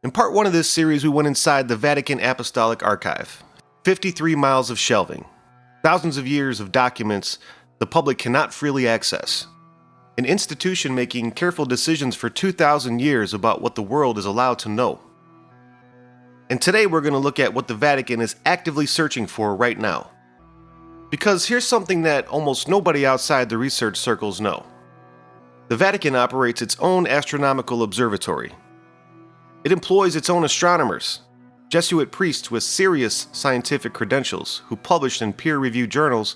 In part 1 of this series, we went inside the Vatican Apostolic Archive. 53 miles of shelving. Thousands of years of documents the public cannot freely access. An institution making careful decisions for 2,000 years about what the world is allowed to know. And today we're going to look at what the Vatican is actively searching for right now. Because here's something that almost nobody outside the research circles know. The Vatican operates its own astronomical observatory. It employs its own astronomers, Jesuit priests with serious scientific credentials who publish in peer-reviewed journals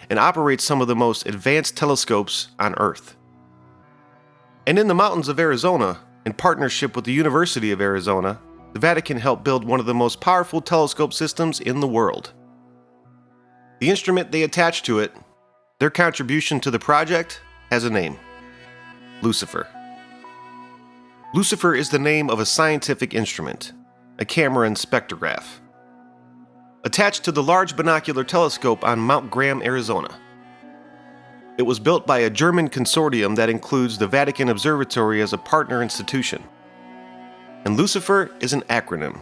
and operate some of the most advanced telescopes on Earth. And in the mountains of Arizona, in partnership with the University of Arizona, the Vatican helped build one of the most powerful telescope systems in the world. The instrument they attach to it, their contribution to the project, has a name: Lucifer. Lucifer is the name of a scientific instrument, a camera and spectrograph, attached to the Large Binocular Telescope on Mount Graham, Arizona. It was built by a German consortium that includes the Vatican Observatory as a partner institution. And Lucifer is an acronym: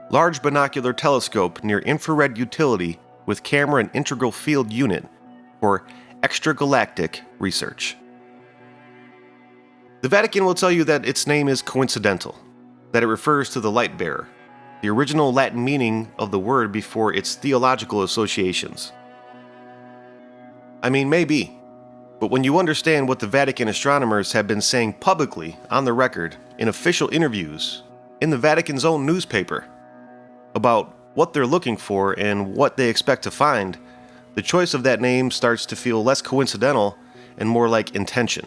Large Binocular Telescope Near Infrared Utility with Camera and Integral Field Unit for Extragalactic Research. The Vatican will tell you that its name is coincidental, that it refers to the light bearer, the original Latin meaning of the word before its theological associations. I mean, maybe, but when you understand what the Vatican astronomers have been saying publicly on the record in official interviews in the Vatican's own newspaper about what they're looking for and what they expect to find, the choice of that name starts to feel less coincidental and more like intention.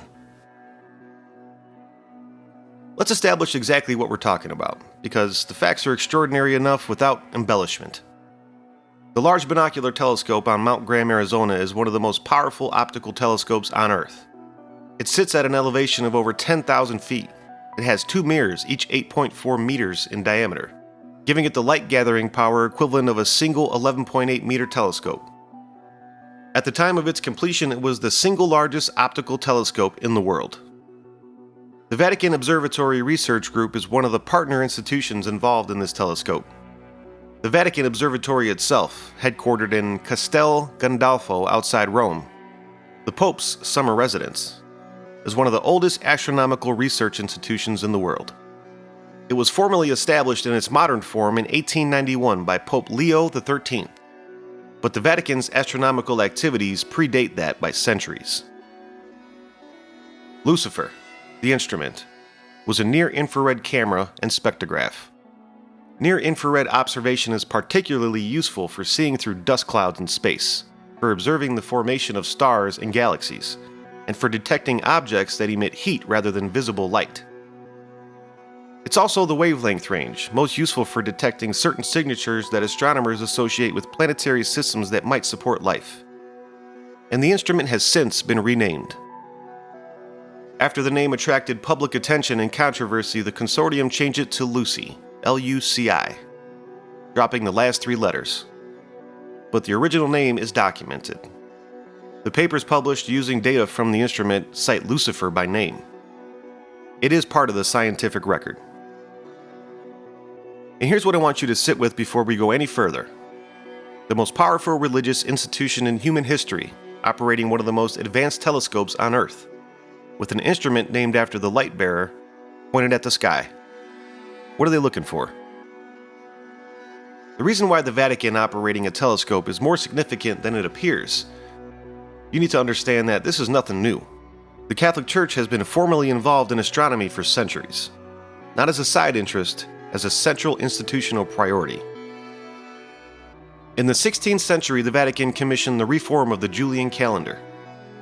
Let's establish exactly what we're talking about, because the facts are extraordinary enough without embellishment. The Large Binocular Telescope on Mount Graham, Arizona is one of the most powerful optical telescopes on Earth. It sits at an elevation of over 10,000 feet. It has 2 mirrors, each 8.4 meters in diameter, giving it the light gathering power equivalent of a single 11.8 meter telescope. At the time of its completion, it was the single largest optical telescope in the world. The Vatican Observatory Research Group is one of the partner institutions involved in this telescope. The Vatican Observatory itself, headquartered in Castel Gandolfo outside Rome, the Pope's summer residence, is one of the oldest astronomical research institutions in the world. It was formally established in its modern form in 1891 by Pope Leo XIII, but the Vatican's astronomical activities predate that by centuries. Lucifer, the instrument, was a near-infrared camera and spectrograph. Near-infrared observation is particularly useful for seeing through dust clouds in space, for observing the formation of stars and galaxies, and for detecting objects that emit heat rather than visible light. It's also the wavelength range, most useful for detecting certain signatures that astronomers associate with planetary systems that might support life. And the instrument has since been renamed. After the name attracted public attention and controversy, the consortium changed it to Lucy, L-U-C-I, dropping the last 3 letters. But the original name is documented. The papers published using data from the instrument cite Lucifer by name. It is part of the scientific record. And here's what I want you to sit with before we go any further. The most powerful religious institution in human history, operating one of the most advanced telescopes on Earth, with an instrument named after the light bearer pointed at the sky. What are they looking for? The reason why the Vatican operating a telescope is more significant than it appears, you need to understand that this is nothing new. The Catholic Church has been formally involved in astronomy for centuries, not as a side interest, as a central institutional priority. In the 16th century, the Vatican commissioned the reform of the Julian calendar,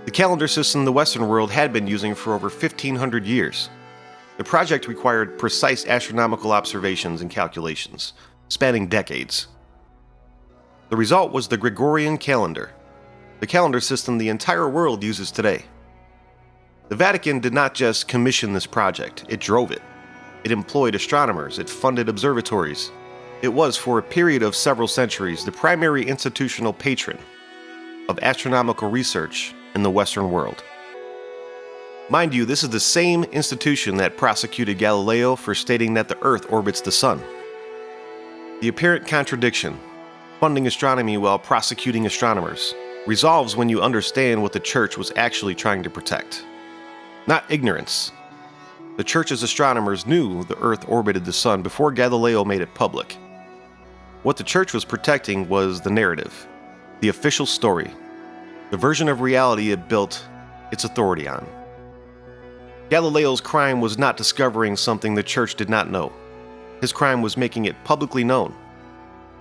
the calendar system the Western world had been using for over 1,500 years. The project required precise astronomical observations and calculations, spanning decades. The result was the Gregorian calendar, the calendar system the entire world uses today. The Vatican did not just commission this project, it drove it. It employed astronomers, it funded observatories. It was, for a period of several centuries, the primary institutional patron of astronomical research in the Western world. Mind you, this is the same institution that prosecuted Galileo for stating that the Earth orbits the Sun. The apparent contradiction, funding astronomy while prosecuting astronomers, resolves when you understand what the Church was actually trying to protect. Not ignorance. The Church's astronomers knew the Earth orbited the Sun before Galileo made it public. What the Church was protecting was the narrative, the official story, the version of reality it built its authority on. Galileo's crime was not discovering something the Church did not know. His crime was making it publicly known,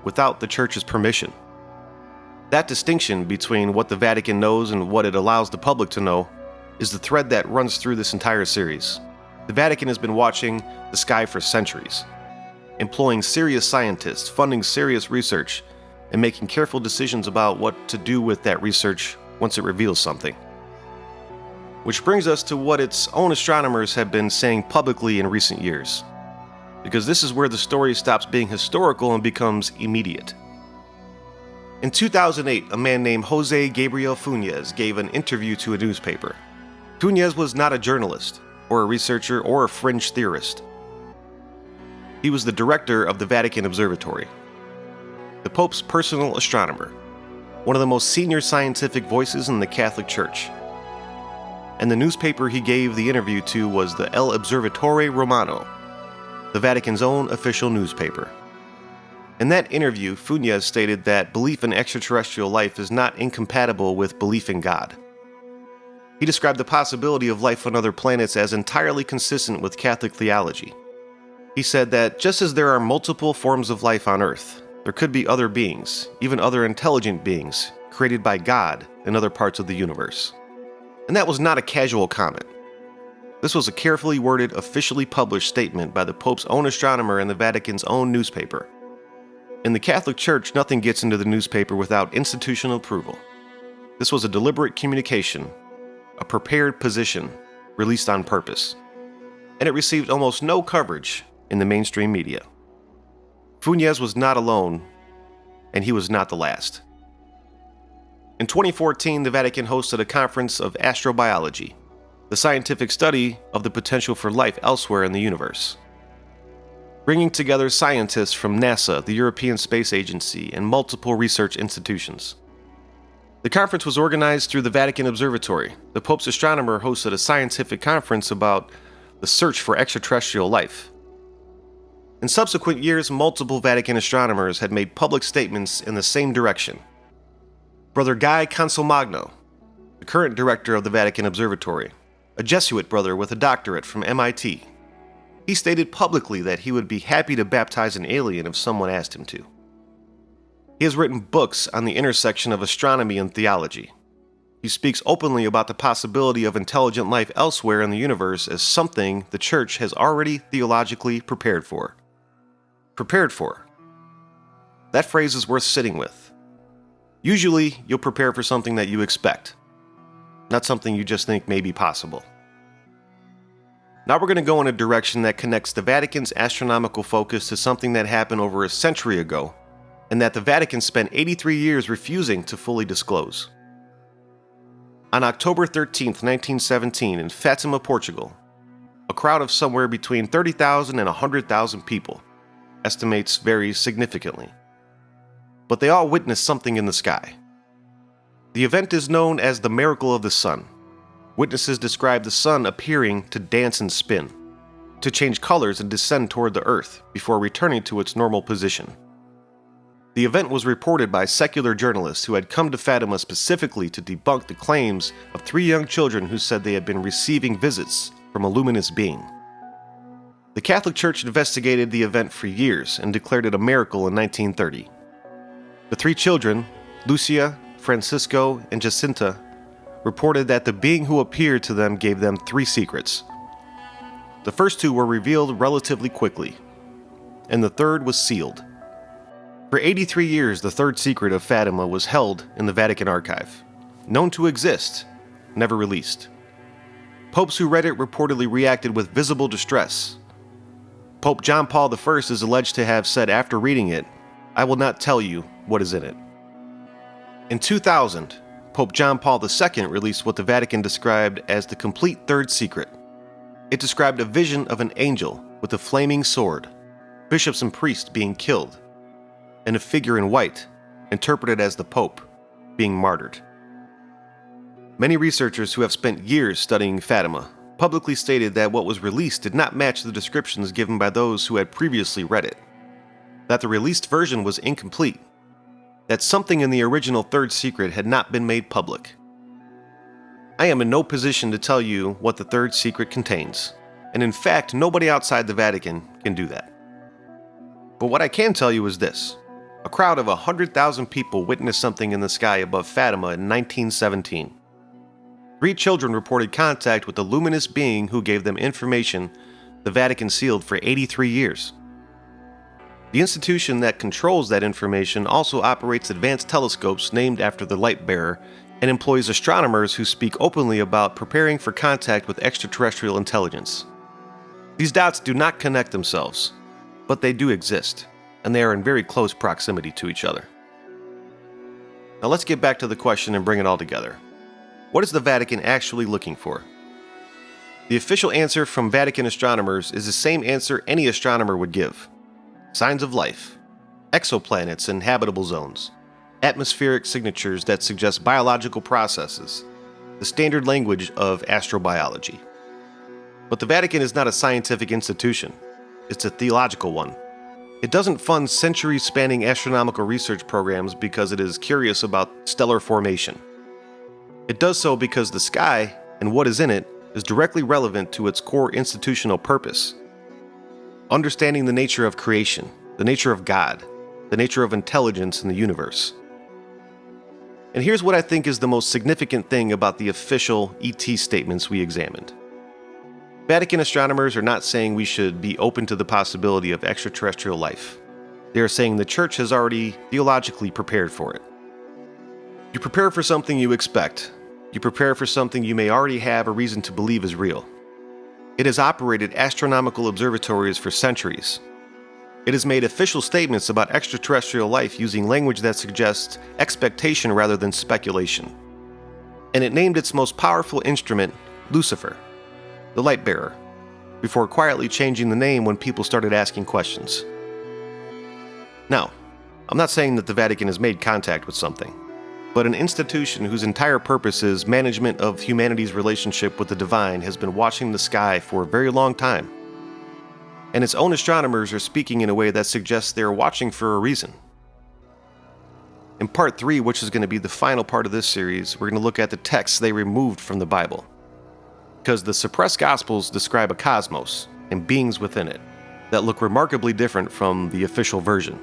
without the Church's permission. That distinction between what the Vatican knows and what it allows the public to know is the thread that runs through this entire series. The Vatican has been watching the sky for centuries, employing serious scientists, funding serious research, and making careful decisions about what to do with that research once it reveals something. Which brings us to what its own astronomers have been saying publicly in recent years, because this is where the story stops being historical and becomes immediate. In 2008, a man named Jose Gabriel Funes gave an interview to a newspaper. Funes was not a journalist, or a researcher, or a fringe theorist. He was the director of the Vatican Observatory, the Pope's personal astronomer, one of the most senior scientific voices in the Catholic Church. And the newspaper he gave the interview to was the El Observatore Romano, the Vatican's own official newspaper. In that interview, Funes stated that belief in extraterrestrial life is not incompatible with belief in God. He described the possibility of life on other planets as entirely consistent with Catholic theology. He said that just as there are multiple forms of life on Earth, there could be other beings, even other intelligent beings, created by God in other parts of the universe. And that was not a casual comment. This was a carefully worded, officially published statement by the Pope's own astronomer and the Vatican's own newspaper. In the Catholic Church, nothing gets into the newspaper without institutional approval. This was a deliberate communication, a prepared position, released on purpose. And it received almost no coverage in the mainstream media. Funes was not alone, and he was not the last. In 2014, the Vatican hosted a conference of astrobiology, the scientific study of the potential for life elsewhere in the universe, bringing together scientists from NASA, the European Space Agency, and multiple research institutions. The conference was organized through the Vatican Observatory. The Pope's astronomer hosted a scientific conference about the search for extraterrestrial life. In subsequent years, multiple Vatican astronomers had made public statements in the same direction. Brother Guy Consolmagno, the current director of the Vatican Observatory, a Jesuit brother with a doctorate from MIT, he stated publicly that he would be happy to baptize an alien if someone asked him to. He has written books on the intersection of astronomy and theology. He speaks openly about the possibility of intelligent life elsewhere in the universe as something the Church has already theologically prepared for. Prepared for. That phrase is worth sitting with. Usually, you'll prepare for something that you expect, not something you just think may be possible. Now we're going to go in a direction that connects the Vatican's astronomical focus to something that happened over a century ago, and that the Vatican spent 83 years refusing to fully disclose. On October 13, 1917, in Fatima, Portugal, a crowd of somewhere between 30,000 and 100,000 people, estimates vary significantly, but they all witnessed something in the sky. The event is known as the Miracle of the Sun. Witnesses describe the sun appearing to dance and spin, to change colors and descend toward the earth before returning to its normal position. The event was reported by secular journalists who had come to Fatima specifically to debunk the claims of 3 young children who said they had been receiving visits from a luminous being. The Catholic Church investigated the event for years and declared it a miracle in 1930. The 3 children, Lucia, Francisco, and Jacinta, reported that the being who appeared to them gave them 3 secrets. The first 2 were revealed relatively quickly, and the third was sealed. For 83 years, the third secret of Fatima was held in the Vatican archive, known to exist, never released. Popes who read it reportedly reacted with visible distress. Pope John Paul I is alleged to have said after reading it, "I will not tell you what is in it." In 2000, Pope John Paul II released what the Vatican described as the complete third secret. It described a vision of an angel with a flaming sword, bishops and priests being killed, and a figure in white, interpreted as the Pope, being martyred. Many researchers who have spent years studying Fatima publicly stated that what was released did not match the descriptions given by those who had previously read it, that the released version was incomplete, that something in the original third secret had not been made public. I am in no position to tell you what the third secret contains, and in fact, nobody outside the Vatican can do that. But what I can tell you is this. A crowd of 100,000 people witnessed something in the sky above Fatima in 1917. 3 children reported contact with the luminous being who gave them information the Vatican sealed for 83 years. The institution that controls that information also operates advanced telescopes named after the light bearer and employs astronomers who speak openly about preparing for contact with extraterrestrial intelligence. These dots do not connect themselves, but they do exist, and they are in very close proximity to each other. Now let's get back to the question and bring it all together. What is the Vatican actually looking for? The official answer from Vatican astronomers is the same answer any astronomer would give. Signs of life, exoplanets and habitable zones, atmospheric signatures that suggest biological processes, the standard language of astrobiology. But the Vatican is not a scientific institution. It's a theological one. It doesn't fund centuries-spanning astronomical research programs because it is curious about stellar formation. It does so because the sky and what is in it is directly relevant to its core institutional purpose. Understanding the nature of creation, the nature of God, the nature of intelligence in the universe. And here's what I think is the most significant thing about the official ET statements we examined. Vatican astronomers are not saying we should be open to the possibility of extraterrestrial life. They are saying the Church has already theologically prepared for it. You prepare for something you expect. You prepare for something you may already have a reason to believe is real. It has operated astronomical observatories for centuries. It has made official statements about extraterrestrial life using language that suggests expectation rather than speculation. And it named its most powerful instrument Lucifer, the light bearer, before quietly changing the name when people started asking questions. Now, I'm not saying that the Vatican has made contact with something, but an institution whose entire purpose is management of humanity's relationship with the divine has been watching the sky for a very long time. And its own astronomers are speaking in a way that suggests they are watching for a reason. In part 3, which is going to be the final part of this series, we're going to look at the texts they removed from the Bible. Because the suppressed Gospels describe a cosmos and beings within it that look remarkably different from the official version.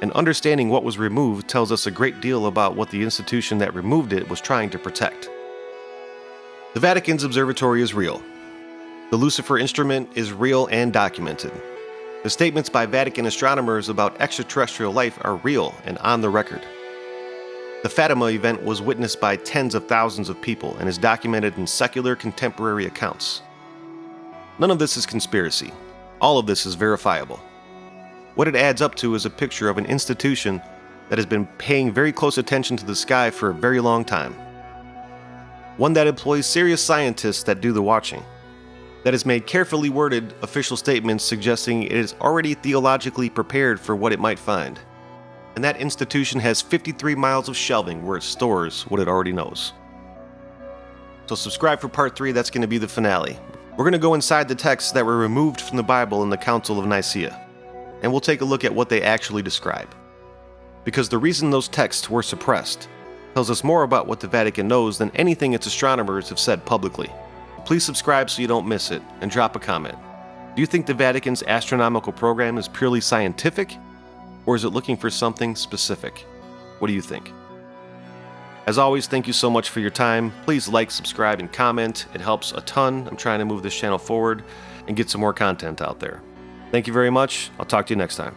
And understanding what was removed tells us a great deal about what the institution that removed it was trying to protect. The Vatican's observatory is real. The Lucifer instrument is real and documented. The statements by Vatican astronomers about extraterrestrial life are real and on the record. The Fatima event was witnessed by tens of thousands of people and is documented in secular contemporary accounts. None of this is conspiracy. All of this is verifiable. What it adds up to is a picture of an institution that has been paying very close attention to the sky for a very long time. One that employs serious scientists that do the watching. That has made carefully worded official statements suggesting it is already theologically prepared for what it might find. And that institution has 53 miles of shelving where it stores what it already knows. So subscribe for part 3, that's going to be the finale. We're going to go inside the texts that were removed from the Bible in the Council of Nicaea. And we'll take a look at what they actually describe. Because the reason those texts were suppressed tells us more about what the Vatican knows than anything its astronomers have said publicly. Please subscribe so you don't miss it, and drop a comment. Do you think the Vatican's astronomical program is purely scientific, or is it looking for something specific? What do you think? As always, thank you so much for your time. Please like, subscribe, and comment. It helps a ton. I'm trying to move this channel forward and get some more content out there. Thank you very much. I'll talk to you next time.